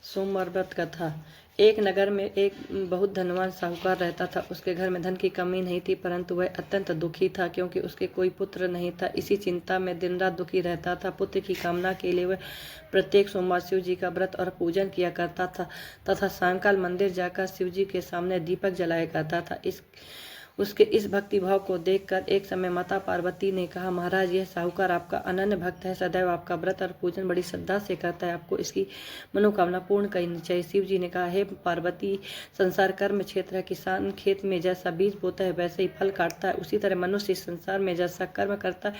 सोमवार व्रत कथा। एक नगर में एक बहुत धनवान साहूकार रहता था। उसके घर में धन की कमी नहीं थी, परंतु वह अत्यंत दुखी था क्योंकि उसके कोई पुत्र नहीं था। इसी चिंता में दिन रात दुखी रहता था। पुत्र की कामना के लिए वह प्रत्येक सोमवार शिव जी का व्रत और पूजन किया करता था तथा सायंकाल मंदिर जाकर शिव जी के सामने दीपक जलाया करता था। उसके इस भक्ति भाव को देखकर एक समय माता पार्वती ने कहा, महाराज, यह साहूकार आपका अनन्य भक्त है, सदैव आपका व्रत और पूजन बड़ी श्रद्धा से करता है, आपको इसकी मनोकामना पूर्ण करनी चाहिए। शिव जी ने कहा, हे पार्वती, संसार कर्म क्षेत्र है। किसान खेत में जैसा बीज बोता है वैसे ही फल काटता है, उसी तरह मनुष्य इस संसार में जैसा कर्म करता है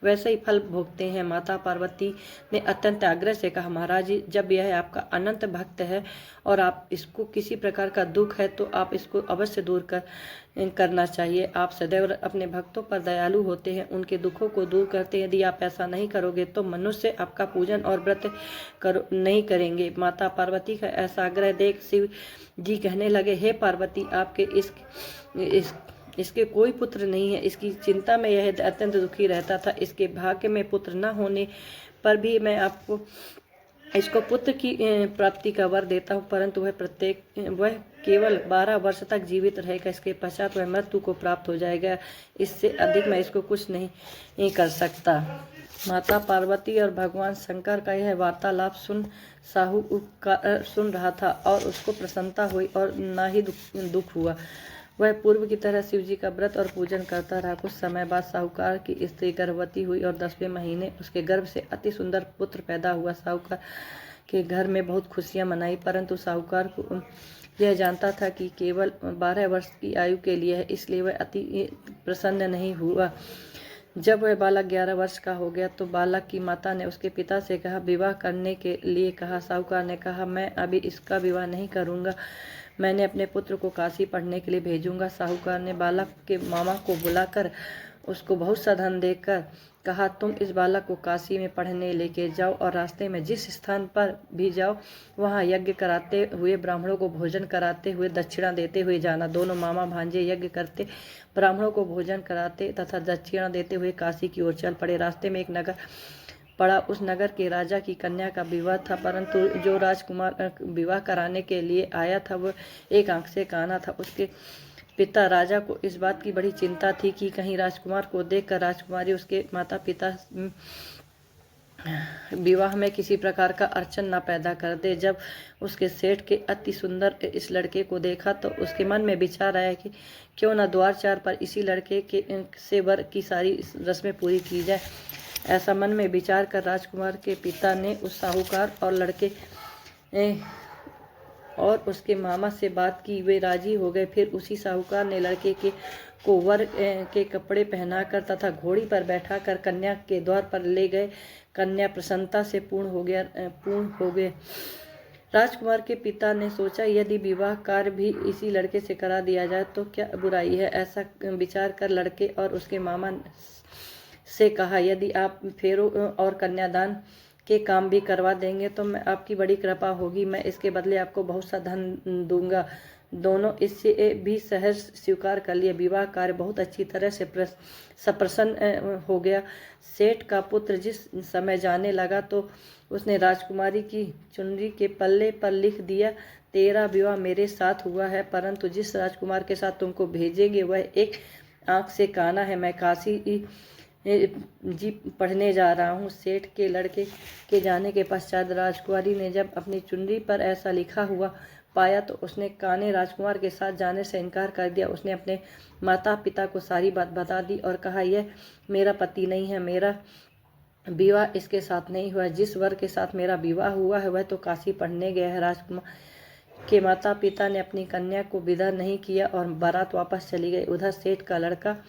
वैसे ही फल भोगते हैं। माता पार्वती ने अत्यंत आग्रह से कहा, महाराज जी, जब यह आपका अनंत भक्त है और आप इसको किसी प्रकार का दुख है तो आप इसको अवश्य दूर करना चाहिए। आप सदैव अपने भक्तों पर दयालु होते हैं, उनके दुखों को दूर करते हैं। यदि आप ऐसा नहीं करोगे तो मनुष्य आपका पूजन और व्रत नहीं करेंगे। माता पार्वती का ऐसा आग्रह देख शिव जी कहने लगे, हे पार्वती, आपके इसके कोई पुत्र नहीं है। इसकी चिंता में यह अत्यंत दुखी रहता था। इसके भाग्य में पुत्र न होने पर भी मैं आपको इसको पुत्र की प्राप्ति का वर देता हूँ, परंतु वह केवल 12 वर्ष तक जीवित रहेगा। इसके पश्चात वह मृत्यु को प्राप्त हो जाएगा। इससे अधिक मैं इसको कुछ नहीं कर सकता। माता पार्वती और भगवान शंकर का यह वार्तालाप सुन रहा था और उसको प्रसन्नता हुई और ना ही दुख हुआ। वह पूर्व की तरह शिव जी का व्रत और पूजन करता रहा। कुछ समय बाद साहूकार की स्त्री गर्भवती हुई और 10वें महीने उसके गर्भ से अति सुंदर पुत्र पैदा हुआ। साहूकार के घर में बहुत खुशियां मनाई, परंतु साहूकार को यह जानता था कि केवल 12 वर्ष की आयु के लिए है, इसलिए वह अति प्रसन्न नहीं हुआ। जब वह बालक 11 वर्ष का हो गया तो बालक की माता ने उसके पिता से कहा, विवाह करने के लिए कहा। साहूकार ने कहा, मैं अभी इसका विवाह नहीं करूंगा, मैंने अपने पुत्र को काशी पढ़ने के लिए भेजूंगा। साहूकार ने बालक के मामा को बुलाकर उसको बहुत सा धन देकर कहा, तुम इस बालक को काशी में पढ़ने लेके जाओ और रास्ते में जिस स्थान पर भी जाओ वहाँ यज्ञ कराते हुए, ब्राह्मणों को भोजन कराते हुए, दक्षिणा देते हुए जाना। दोनों मामा भांजे यज्ञ करते, ब्राह्मणों को भोजन कराते तथा दक्षिणा देते हुए काशी की ओर चल पड़े। रास्ते में एक नगर पड़ा। उस नगर के राजा की कन्या का विवाह था, परंतु जो राजकुमार विवाह कराने के लिए आया था वह एक आंख से काना था। उसके पिता राजा को इस बात की बड़ी चिंता थी कि कहीं राजकुमार को देखकर राजकुमारी उसके माता पिता विवाह में किसी प्रकार का अड़चन न पैदा कर दे। जब उसके सेठ के अति सुंदर इस लड़के को देखा तो उसके मन में विचार आया कि क्यों न द्वार चार पर इसी लड़के के से वर की सारी रस्में पूरी की जाए। ऐसा मन में विचार कर राजकुमार के पिता ने उस साहूकार और लड़के और उसके मामा से बात की। वे राजी हो गए। फिर उसी साहूकार ने लड़के को वर के कपड़े पहनाकर तथा घोड़ी पर बैठाकर कन्या के द्वार पर ले गए। कन्या प्रसन्नता से पूर्ण हो गए। राजकुमार के पिता ने सोचा, यदि विवाह कार्य भी इसी लड़के से करा दिया जाए तो क्या बुराई है। ऐसा विचार कर लड़के और उसके मामा से कहा, यदि आप फेरों और कन्यादान के काम भी करवा देंगे तो मैं आपकी बड़ी कृपा होगी, मैं इसके बदले आपको बहुत सा धन दूंगा। दोनों इससे भी सहज स्वीकार कर लिए। विवाह कार्य बहुत अच्छी तरह से सप्रसन्न हो गया। सेठ का पुत्र जिस समय जाने लगा तो उसने राजकुमारी की चुनरी के पल्ले पर लिख दिया, तेरा विवाह मेरे साथ हुआ है, परंतु जिस राजकुमार के साथ तुमको भेजेंगे वह एक आंख से काना है। मैं काशी जी पढ़ने जा रहा हूँ। सेठ के लड़के के जाने के पश्चात राजकुमारी ने जब अपनी चुनरी पर ऐसा लिखा हुआ पाया तो उसने काने राजकुमार के साथ जाने से इनकार कर दिया। उसने अपने माता पिता को सारी बात बता दी और कहा, यह मेरा पति नहीं है, मेरा विवाह इसके साथ नहीं हुआ। जिस वर के साथ मेरा विवाह हुआ है वह तो काशी पढ़ने गया है। राजकुमार के माता पिता ने अपनी कन्या को विदा नहीं किया और बारात वापस चली गई। उधर सेठ का लड़का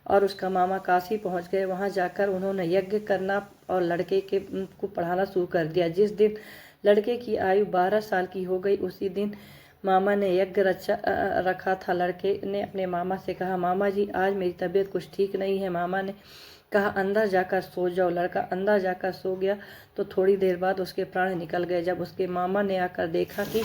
और उसका मामा काशी पहुंच गए। वहां जाकर उन्होंने यज्ञ करना और लड़के को पढ़ाना शुरू कर दिया। जिस दिन लड़के की आयु 12 साल की हो गई उसी दिन मामा ने यज्ञ रखा था। लड़के ने अपने मामा से कहा, मामा जी, आज मेरी तबीयत कुछ ठीक नहीं है। मामा ने कहा, अंदर जाकर सो जाओ। लड़का अंदर जाकर सो गया तो थोड़ी देर बाद उसके प्राण निकल गए। जब उसके मामा ने आकर देखा कि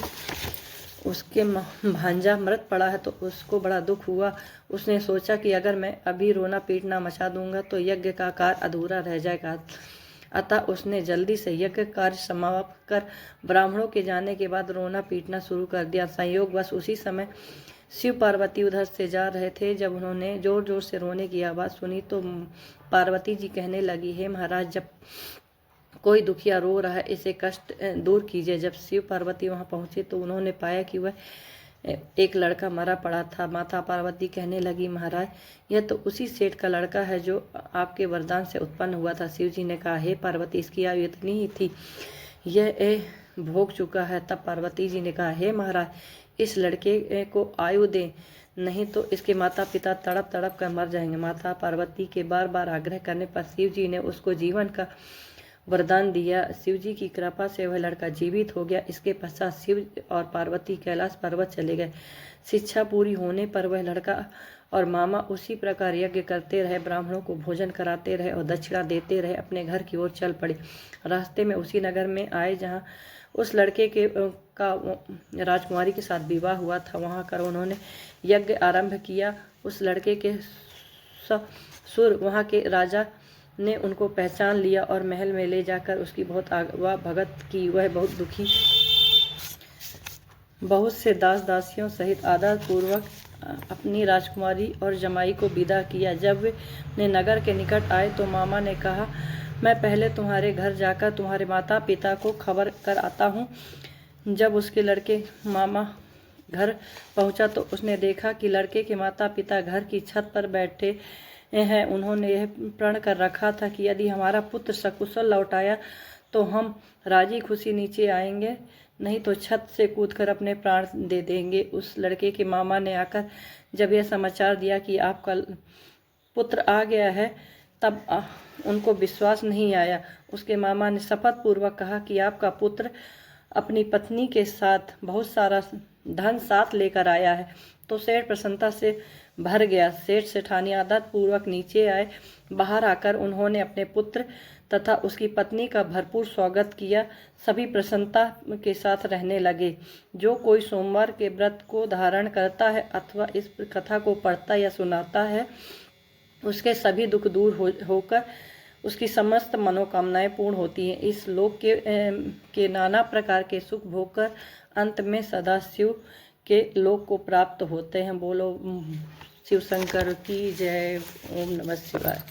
उसके भांजा मृत पड़ा है तो उसको बड़ा दुख हुआ। उसने सोचा कि अगर मैं अभी रोना पीटना मचा दूंगा तो यज्ञ का कार्य अधूरा रह जाएगा। अतः उसने जल्दी से यज्ञ कार्य समाप्त कर ब्राह्मणों के जाने के बाद रोना पीटना शुरू कर दिया। संयोगवश उसी समय शिव पार्वती उधर से जा रहे थे। जब उन्होंने जोर जोर से रोने की आवाज़ सुनी तो पार्वती जी कहने लगी, हे महाराज, जब कोई दुखिया रो रहा है इसे कष्ट दूर कीजिए। जब शिव पार्वती वहां पहुंचे तो उन्होंने पाया कि वह एक लड़का मरा पड़ा था। माता पार्वती कहने लगी, महाराज, यह तो उसी सेठ का लड़का है जो आपके वरदान से उत्पन्न हुआ था। शिव जी ने कहा, हे पार्वती, इसकी आयु इतनी ही थी, यह भोग चुका है। तब पार्वती जी ने कहा, हे महाराज, इस लड़के को आयु दे, नहीं तो इसके माता पिता तड़प तड़प कर मर जाएंगे। माता पार्वती के बार बार आग्रह करने पर शिव जी ने उसको जीवन का वरदान दिया। शिव जी की कृपा से वह लड़का जीवित हो गया। इसके पश्चात शिव और पार्वती कैलाश पर्वत चले गए। शिक्षा पूरी होने पर वह लड़का और मामा उसी प्रकार यज्ञ करते रहे, ब्राह्मणों को भोजन कराते रहे और दक्षिणा देते रहे, अपने घर की ओर चल पड़े। रास्ते में उसी नगर में आए जहाँ उस लड़के का राजकुमारी के साथ विवाह हुआ था। वहाँ कर उन्होंने यज्ञ आरंभ किया। उस लड़के के ससुर वहाँ के राजा ने उनको पहचान लिया और महल में ले जाकर उसकी बहुत आगवा भगत की। वह बहुत दुखी, बहुत से दास दासियों सहित आदर पूर्वक अपनी राजकुमारी और जमाई को विदा किया। जब वे नगर के निकट आए तो मामा ने कहा, मैं पहले तुम्हारे घर जाकर तुम्हारे माता पिता को खबर कर आता हूँ। जब उसके लड़के मामा घर पहुंचा तो उसने देखा कि लड़के के माता पिता घर की छत पर बैठे हैं। उन्होंने यह प्रण कर रखा था कि यदि हमारा पुत्र सकुशल लौट आया तो हम राजी खुशी नीचे आएंगे, नहीं तो छत से कूदकर अपने प्राण दे देंगे। उस लड़के के मामा ने आकर जब यह समाचार दिया कि आपका पुत्र आ गया है, तब उनको विश्वास नहीं आया। उसके मामा ने शपथ पूर्वक कहा कि आपका पुत्र अपनी पत्नी के साथ बहुत सारा धन साथ लेकर आया है। तो सेठ प्रसन्नता से भर गया। सेठ सेठानी आदत पूर्वक नीचे आए। बाहर आकर उन्होंने अपने पुत्र तथा उसकी पत्नी का भरपूर स्वागत किया। सभी प्रसन्नता के साथ रहने लगे। जो कोई सोमवार के व्रत को धारण करता है अथवा इस कथा को पढ़ता या सुनाता है, उसके सभी दुख दूर होकर उसकी समस्त मनोकामनाएं पूर्ण होती हैं। इस लोक के नाना प्रकार के सुख भोगकर अंत में सदाशिव के लोक को प्राप्त होते हैं। बोलो शिव शंकर की जय। ओम नमः शिवाय।